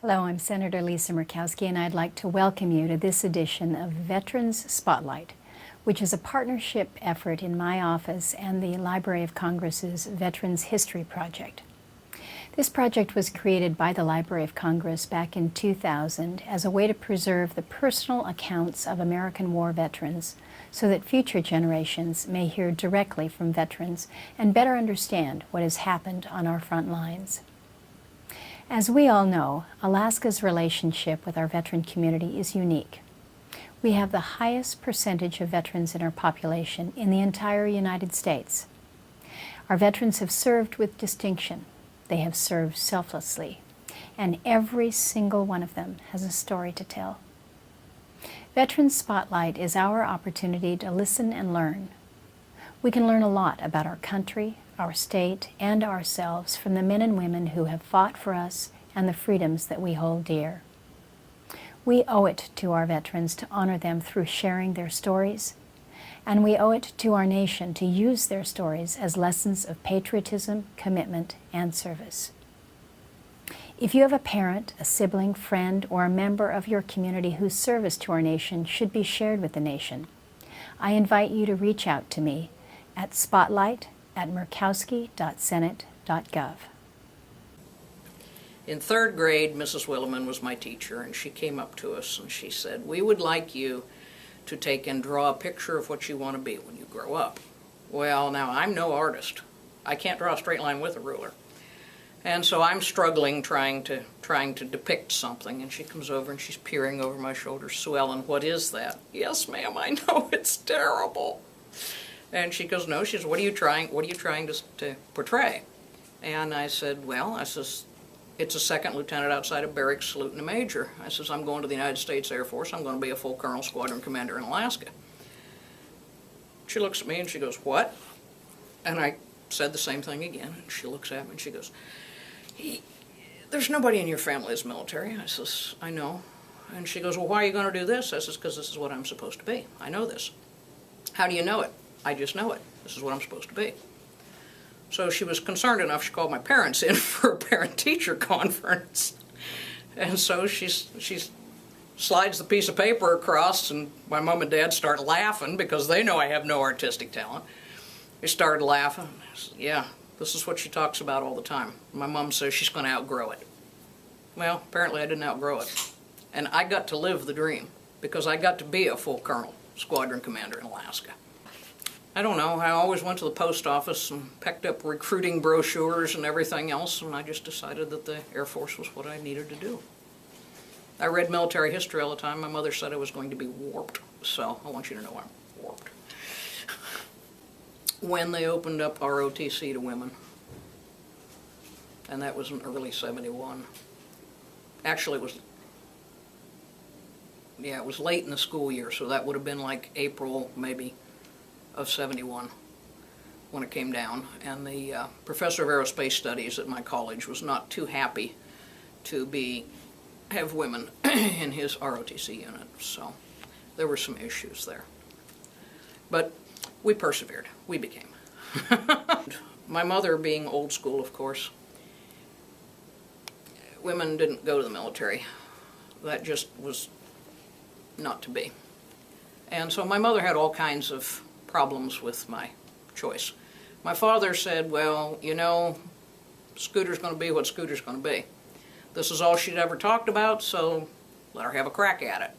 Hello, I'm Senator Lisa Murkowski, and I'd like to welcome you to this edition of Veterans Spotlight, which is a partnership effort in my office and the Library of Congress's Veterans History Project. This project was created by the Library of Congress back in 2000 as a way to preserve the personal accounts of American war veterans so that future generations may hear directly from veterans and better understand what has happened on our front lines. As we all know, Alaska's relationship with our veteran community is unique. We have the highest percentage of veterans in our population in the entire United States. Our veterans have served with distinction. They have served selflessly, and every single one of them has a story to tell. Veterans Spotlight is our opportunity to listen and learn. We can learn a lot about our country, our state, and ourselves from the men and women who have fought for us and the freedoms that we hold dear. We owe it to our veterans to honor them through sharing their stories, and we owe it to our nation to use their stories as lessons of patriotism, commitment, and service. If you have a parent, a sibling, friend, or a member of your community whose service to our nation should be shared with the nation, I invite you to reach out to me at spotlight@murkowski.senate.gov. In third grade, Mrs. Williman was my teacher, and she came up to us and she said, "We would like you to take and draw a picture of what you want to be when you grow up." Well, now I'm no artist. I can't draw a straight line with a ruler. And so I'm struggling trying to depict something, and she comes over and she's peering over my shoulder. "Suellyn, what is that?" "Yes, ma'am, I know, it's terrible." And she goes, "No," she says, what are you trying to portray?" And I said, "Well," I says, "it's a second lieutenant outside of barracks saluting a major." I says, "I'm going to the United States Air Force. I'm going to be a full colonel squadron commander in Alaska." She looks at me and she goes, "What?" And I said the same thing again, and she looks at me and she goes, "There's nobody in your family that's military." I says, "I know." And she goes, "Well, why are you going to do this?" I says, "Because this is what I'm supposed to be. I know this." "How do you know it?" "I just know it. This is what I'm supposed to be." So she was concerned enough, she called my parents in for a parent-teacher conference. And so she slides the piece of paper across, and my mom and dad start laughing because they know I have no artistic talent. They started laughing. I said, "Yeah, this is what she talks about all the time." My mom says she's going to outgrow it. Well, apparently I didn't outgrow it. And I got to live the dream because I got to be a full colonel squadron commander in Alaska. I don't know, I always went to the post office and picked up recruiting brochures and everything else, and I just decided that the Air Force was what I needed to do. I read military history all the time. My mother said I was going to be warped, so I want you to know I'm warped. When they opened up ROTC to women, and that was in early '71. Actually, it was late in the school year, so that would have been like April, maybe, of '71 when it came down, and the professor of aerospace studies at my college was not too happy to have women in his ROTC unit, so there were some issues there. But we persevered. We became. My mother being old school, of course, women didn't go to the military. That just was not to be. And so my mother had all kinds of problems with my choice. My father said, "Well, you know, Scooter's going to be what Scooter's going to be. This is all she'd ever talked about, so let her have a crack at it."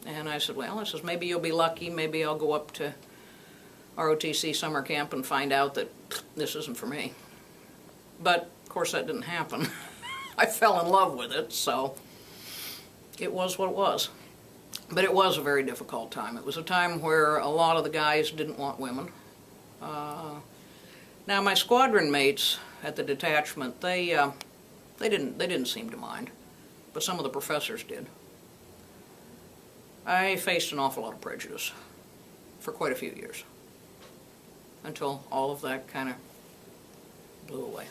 And I said, "Well," I says, "maybe you'll be lucky. Maybe I'll go up to ROTC summer camp and find out that this isn't for me." But, of course, that didn't happen. I fell in love with it, so it was what it was. But it was a very difficult time. It was a time where a lot of the guys didn't want women. Now my squadron mates at the detachment, they didn't seem to mind, but some of the professors did. I faced an awful lot of prejudice for quite a few years until all of that kind of blew away.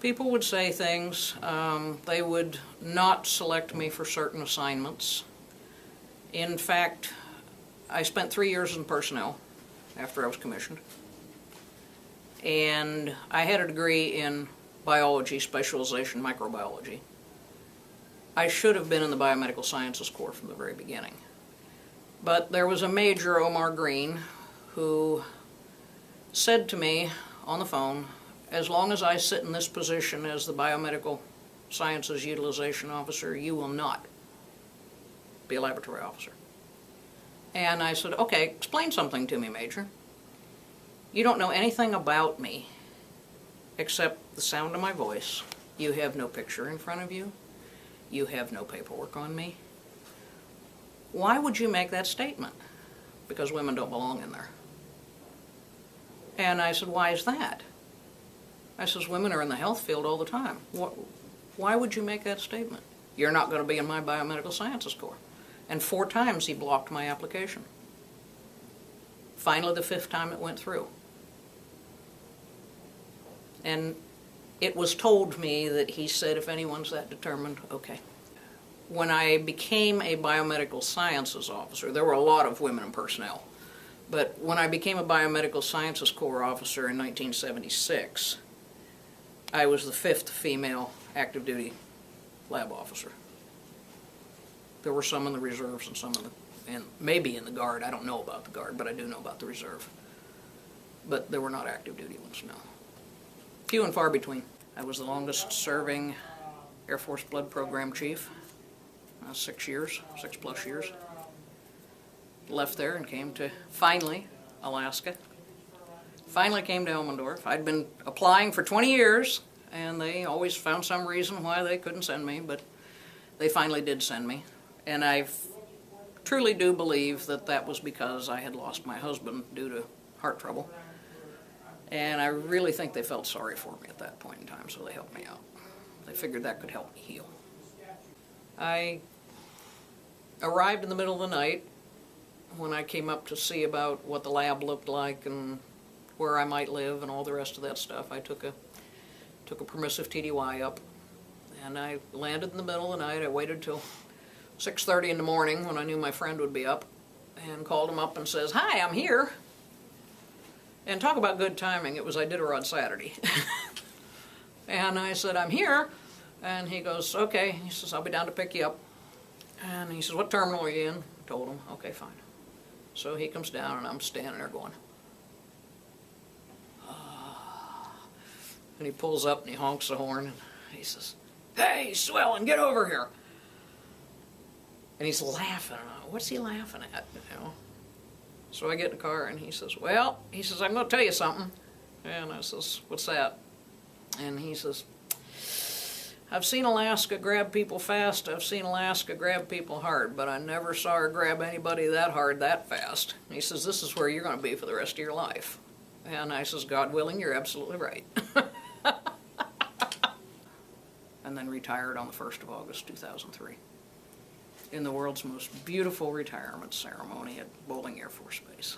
People would say things. They would not select me for certain assignments. In fact, I spent 3 years in personnel after I was commissioned. And I had a degree in biology specialization, microbiology. I should have been in the biomedical sciences corps from the very beginning. But there was a Major, Omar Green, who said to me on the phone, as long as I sit in this position as the biomedical sciences utilization officer, you will not be a laboratory officer. And I said, okay, explain something to me, Major. You don't know anything about me except the sound of my voice. You have no picture in front of you. You have no paperwork on me. Why would you make that statement? Because women don't belong in there. And I said, why is that? I says, women are in the health field all the time. Why would you make that statement? You're not going to be in my biomedical sciences corps. And 4 times he blocked my application. Finally, the 5th time it went through. And it was told me that he said, if anyone's that determined, okay. When I became a biomedical sciences officer, there were a lot of women in personnel, but when I became a biomedical sciences corps officer in 1976, I was the 5th female active duty lab officer. There were some in the reserves and some in the, and maybe in the Guard. I don't know about the Guard, but I do know about the reserve. But there were not active duty ones, no. Few and far between. I was the longest serving Air Force Blood Program chief. 6 years, 6+ years. Left there and came to, finally, Alaska. Finally came to Elmendorf. I'd been applying for 20 years, and they always found some reason why they couldn't send me, but they finally did send me. And I truly do believe that that was because I had lost my husband due to heart trouble. And I really think they felt sorry for me at that point in time, so they helped me out. They figured that could help me heal. I arrived in the middle of the night when I came up to see about what the lab looked like and where I might live and all the rest of that stuff. I took a permissive TDY up, and I landed in the middle of the night. I waited till 6:30 in the morning when I knew my friend would be up, and called him up and says, "Hi, I'm here." And talk about good timing. It was Iditarod Saturday. And I said, "I'm here." And he goes, "Okay." He says, "I'll be down to pick you up." And he says, "What terminal are you in?" I told him, "Okay, fine." So he comes down and I'm standing there going, and he pulls up and he honks the horn and he says, "Hey, Suellyn, get over here." And he's laughing. What's he laughing at, you know? So I get in the car and he says, "Well," he says, "I'm going to tell you something." And I says, "What's that?" And he says, "I've seen Alaska grab people fast, I've seen Alaska grab people hard, but I never saw her grab anybody that hard that fast." He says, "This is where you're going to be for the rest of your life." And I says, "God willing, you're absolutely right." And then retired on the 1st of August, 2003. In the world's most beautiful retirement ceremony at Bolling Air Force Base.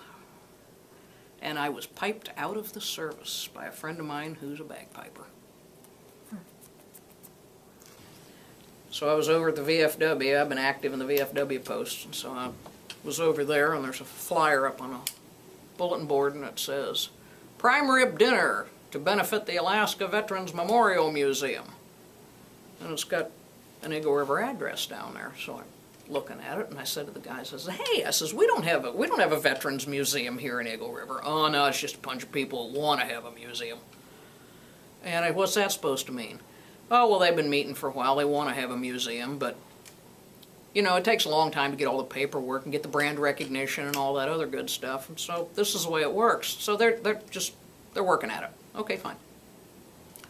And I was piped out of the service by a friend of mine who's a bagpiper. So I was over at the VFW. I've been active in the VFW post, and so I was over there, and there's a flyer up on a bulletin board, and it says, "Prime Rib Dinner to benefit the Alaska Veterans Memorial Museum." And it's got an Eagle River address down there. So I'm looking at it, and I said to the guys, I said, "Hey," I says, we don't have a veterans museum here in Eagle River." "Oh no, it's just a bunch of people who want to have a museum." And what's that supposed to mean? "Oh, well, they've been meeting for a while. They want to have a museum, but you know, it takes a long time to get all the paperwork and get the brand recognition and all that other good stuff. And so this is the way it works. So they're working at it." "Okay, fine."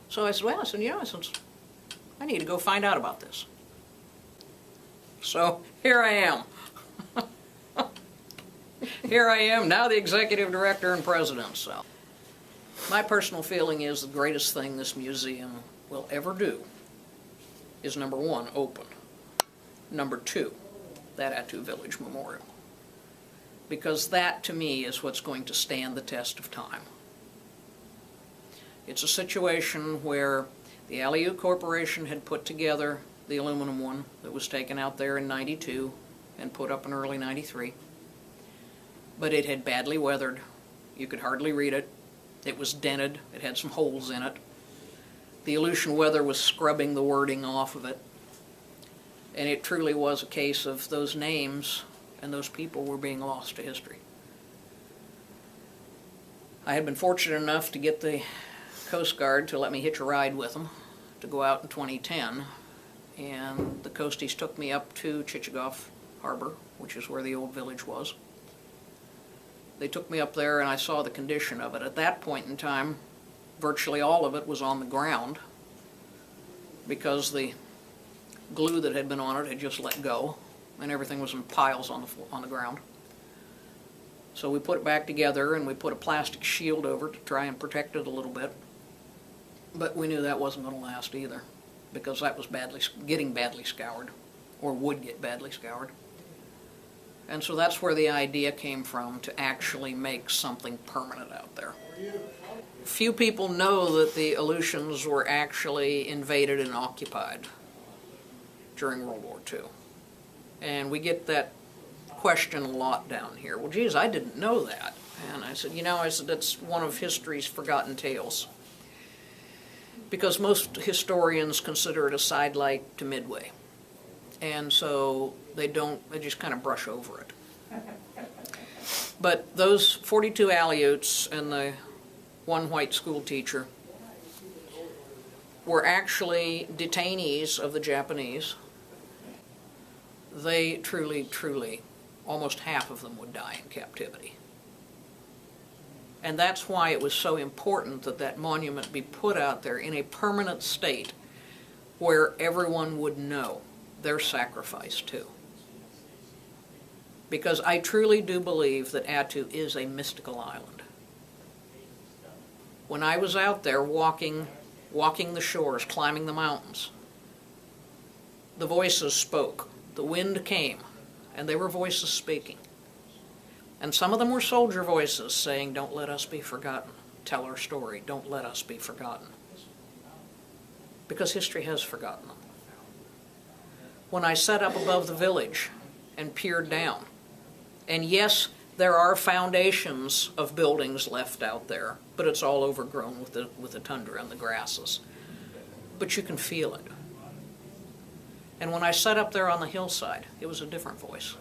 So I said, "Well," I said, "I need to go find out about this." So here I am. Here I am, now the executive director and president. So my personal feeling is the greatest thing this museum will ever do is, number 1, open. Number 2, that Attu Village Memorial. Because that, to me, is what's going to stand the test of time. It's a situation where the Aleut Corporation had put together the aluminum one that was taken out there in '92 and put up in early '93. But it had badly weathered. You could hardly read it. It was dented. It had some holes in it. The Aleutian weather was scrubbing the wording off of it. And it truly was a case of those names and those people were being lost to history. I had been fortunate enough to get the Coast Guard to let me hitch a ride with them to go out in 2010. And the Coasties took me up to Chichagof Harbor, which is where the old village was. They took me up there and I saw the condition of it. At that point in time, virtually all of it was on the ground because the glue that had been on it had just let go and everything was in piles on the ground. So we put it back together and we put a plastic shield over it to try and protect it a little bit. But we knew that wasn't going to last either because that was getting badly scoured, or would get badly scoured. And so that's where the idea came from, to actually make something permanent out there. Few people know that the Aleutians were actually invaded and occupied during World War II. And we get that question a lot down here. Well, geez, I didn't know that. And I said, that's one of history's forgotten tales. Because most historians consider it a sidelight to Midway. And so they just kind of brush over it. But those 42 Aleuts and the one white school teacher were actually detainees of the Japanese. They truly, almost half of them would die in captivity. And that's why it was so important that that monument be put out there in a permanent state where everyone would know their sacrifice too. Because I truly do believe that Attu is a mystical island. When I was out there walking the shores, climbing the mountains, the voices spoke. The wind came, and they were voices speaking. And some of them were soldier voices saying, "Don't let us be forgotten. Tell our story. Don't let us be forgotten." Because history has forgotten them. When I sat up above the village and peered down, and yes, there are foundations of buildings left out there, but it's all overgrown with the tundra and the grasses. But you can feel it. And when I sat up there on the hillside, it was a different voice.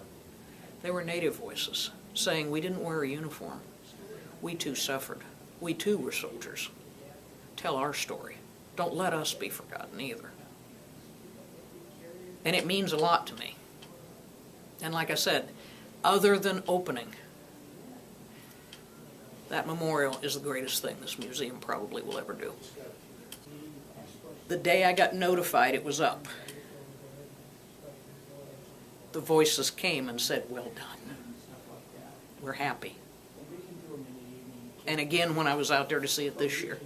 They were native voices saying, "We didn't wear a uniform. We too suffered. We too were soldiers. Tell our story. Don't let us be forgotten either." And it means a lot to me. And like I said, other than opening, that memorial is the greatest thing this museum probably will ever do. The day I got notified it was up, the voices came and said, "Well done. We're happy." And again, when I was out there to see it this year,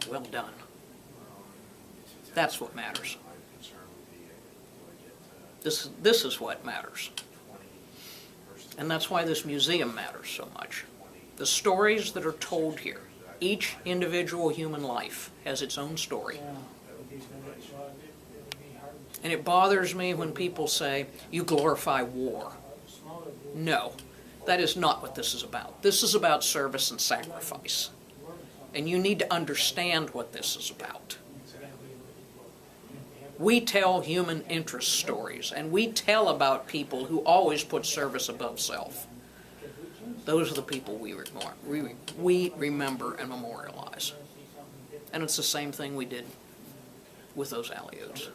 well done. That's what matters. This is what matters. And that's why this museum matters so much. The stories that are told here, each individual human life has its own story. And it bothers me when people say, "You glorify war." No, that is not what this is about. This is about service and sacrifice. And you need to understand what this is about. We tell human interest stories, and we tell about people who always put service above self. Those are the people we remember and memorialize. And it's the same thing we did with those Aleuts.